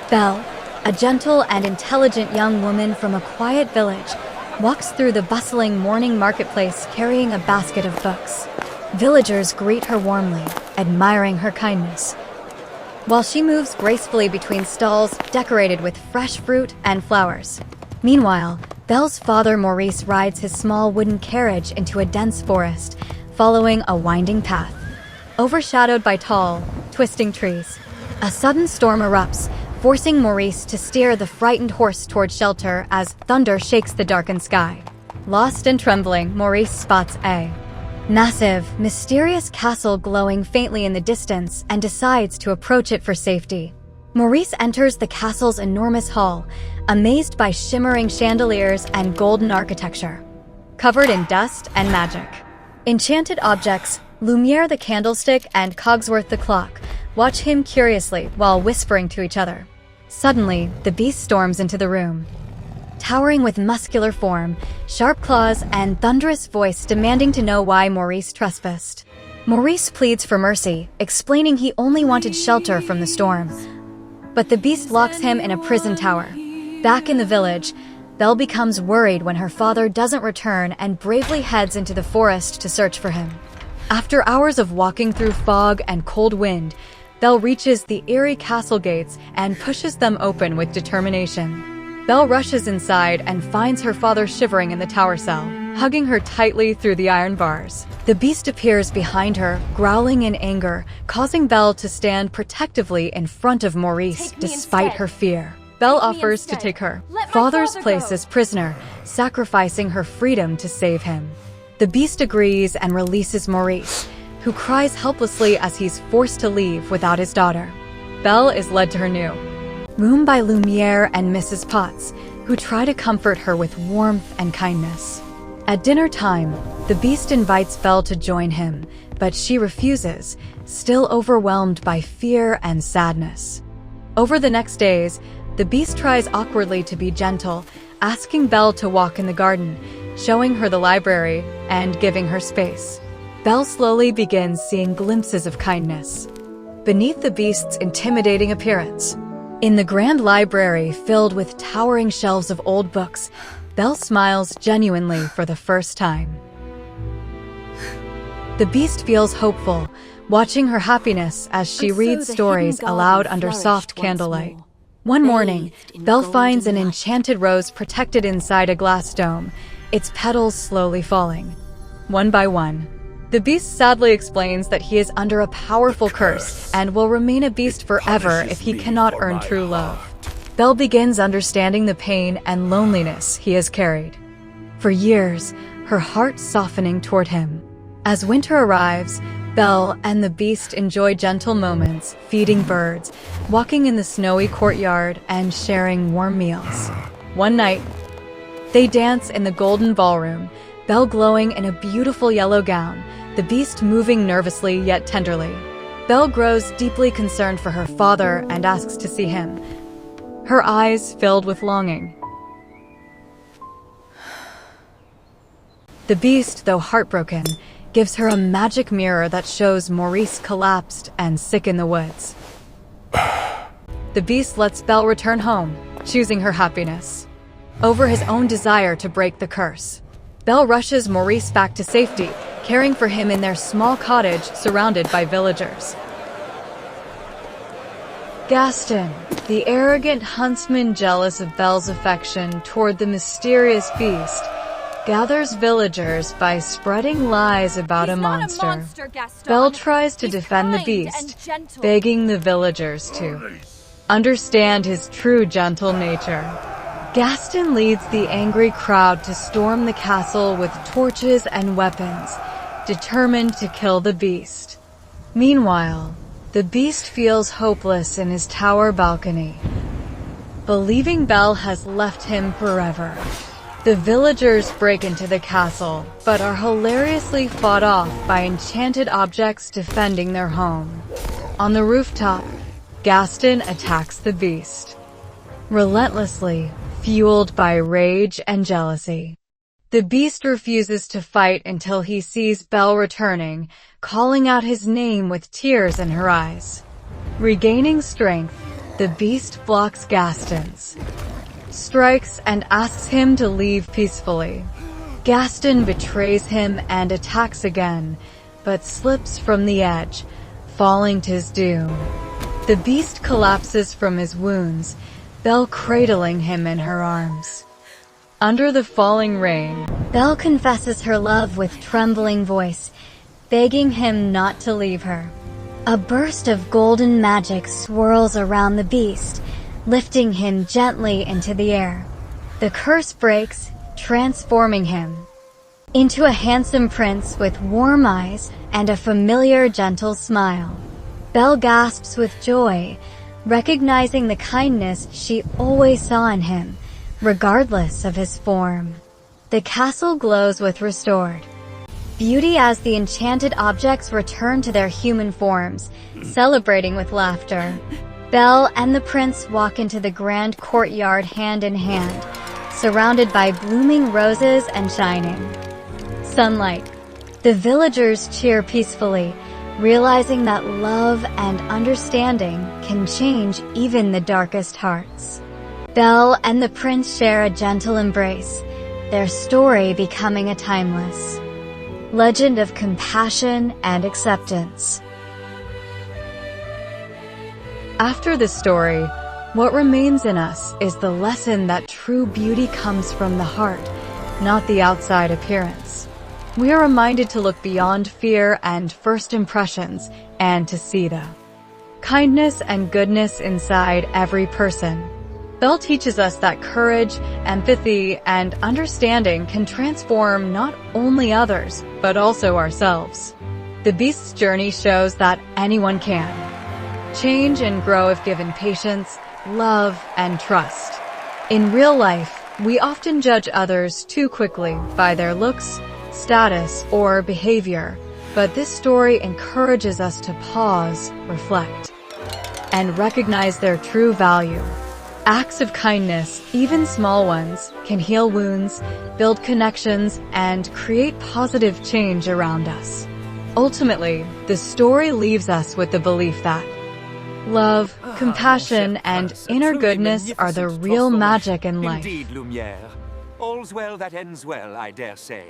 Belle, a gentle and intelligent young woman from a quiet village, walks through the bustling morning marketplace carrying a basket of books. Villagers greet her warmly, admiring her kindness, while she moves gracefully between stalls decorated with fresh fruit and flowers. Meanwhile, Belle's father Maurice rides his small wooden carriage into a dense forest, following a winding path. Overshadowed by tall, twisting trees, a sudden storm erupts, forcing Maurice to steer the frightened horse toward shelter as thunder shakes the darkened sky. Lost and trembling, Maurice spots a massive, mysterious castle glowing faintly in the distance and decides to approach it for safety. Maurice enters the castle's enormous hall, amazed by shimmering chandeliers and golden architecture, covered in dust and magic. Enchanted objects, Lumiere the candlestick and Cogsworth the clock, watch him curiously while whispering to each other. Suddenly, the beast storms into the room, towering with muscular form, sharp claws, and thunderous voice demanding to know why Maurice trespassed. Maurice pleads for mercy, explaining he only wanted shelter from the storm. But the beast locks him in a prison tower. Back in the village, Belle becomes worried when her father doesn't return and bravely heads into the forest to search for him. After hours of walking through fog and cold wind, Belle reaches the eerie castle gates and pushes them open with determination. Belle rushes inside and finds her father shivering in the tower cell, hugging her tightly through the iron bars. The beast appears behind her, growling in anger, causing Belle to stand protectively in front of Maurice despite her fear. Belle offers to take her father's place as prisoner, sacrificing her freedom to save him. The beast agrees and releases Maurice, who cries helplessly as he's forced to leave without his daughter. Belle is led to her new room by Lumiere and Mrs. Potts, who try to comfort her with warmth and kindness. At dinner time, the beast invites Belle to join him, but she refuses, still overwhelmed by fear and sadness. Over the next days, the beast tries awkwardly to be gentle, asking Belle to walk in the garden, showing her the library, and giving her space. Belle slowly begins seeing glimpses of kindness beneath the beast's intimidating appearance. In the grand library filled with towering shelves of old books, Belle smiles genuinely for the first time. The beast feels hopeful, watching her happiness as she reads stories aloud under soft candlelight. One morning, Belle finds an enchanted rose protected inside a glass dome, its petals slowly falling, one by one. The beast sadly explains that he is under a powerful curse and will remain a beast forever if he cannot earn true love. Belle begins understanding the pain and loneliness he has carried for years, her heart softening toward him. As winter arrives, Belle and the beast enjoy gentle moments, feeding birds, walking in the snowy courtyard, and sharing warm meals. One night, they dance in the golden ballroom, Belle glowing in a beautiful yellow gown, the beast moving nervously yet tenderly. Belle grows deeply concerned for her father and asks to see him, her eyes filled with longing. The beast, though heartbroken, gives her a magic mirror that shows Maurice collapsed and sick in the woods. The beast lets Belle return home, choosing her happiness over his own desire to break the curse. Belle rushes Maurice back to safety, caring for him in their small cottage surrounded by villagers. Gaston, the arrogant huntsman jealous of Belle's affection toward the mysterious beast, gathers villagers by spreading lies about a monster. Belle tries to defend the beast, begging the villagers to understand his true gentle nature. Gaston leads the angry crowd to storm the castle with torches and weapons, determined to kill the beast. Meanwhile, the beast feels hopeless in his tower balcony, believing Belle has left him forever. The villagers break into the castle, but are hilariously fought off by enchanted objects defending their home. On the rooftop, Gaston attacks the beast, relentlessly, fueled by rage and jealousy. The beast refuses to fight until he sees Belle returning, calling out his name with tears in her eyes. Regaining strength, The beast blocks Gaston's strikes and asks him to leave peacefully. Gaston betrays him and attacks again, but slips from the edge, falling to his doom. The beast collapses from his wounds, Belle cradling him in her arms. Under the falling rain, Belle confesses her love with trembling voice, begging him not to leave her. A burst of golden magic swirls around the beast, lifting him gently into the air. The curse breaks, transforming him into a handsome prince with warm eyes and a familiar, gentle smile. Belle gasps with joy, recognizing the kindness she always saw in him, regardless of his form. The castle glows with restored beauty as the enchanted objects return to their human forms, celebrating with laughter. Belle and the prince walk into the grand courtyard hand in hand, surrounded by blooming roses and shining sunlight. The villagers cheer peacefully, realizing that love and understanding can change even the darkest hearts. Belle and the prince share a gentle embrace, their story becoming a timeless legend of compassion and acceptance. After the story, what remains in us is the lesson that true beauty comes from the heart, not the outside appearance. We are reminded to look beyond fear and first impressions and to see the kindness and goodness inside every person. Belle teaches us that courage, empathy, and understanding can transform not only others, but also ourselves. The Beast's journey shows that anyone can change and grow if given patience, love, and trust. In real life, we often judge others too quickly by their looks, status, or behavior, but this story encourages us to pause, reflect, and recognize their true value. Acts of kindness, even small ones, can heal wounds, build connections, and create positive change around us. Ultimately, the story leaves us with the belief that love, compassion, and inner goodness are the real magic in life. Indeed, Lumière. All's well that ends well, I dare say.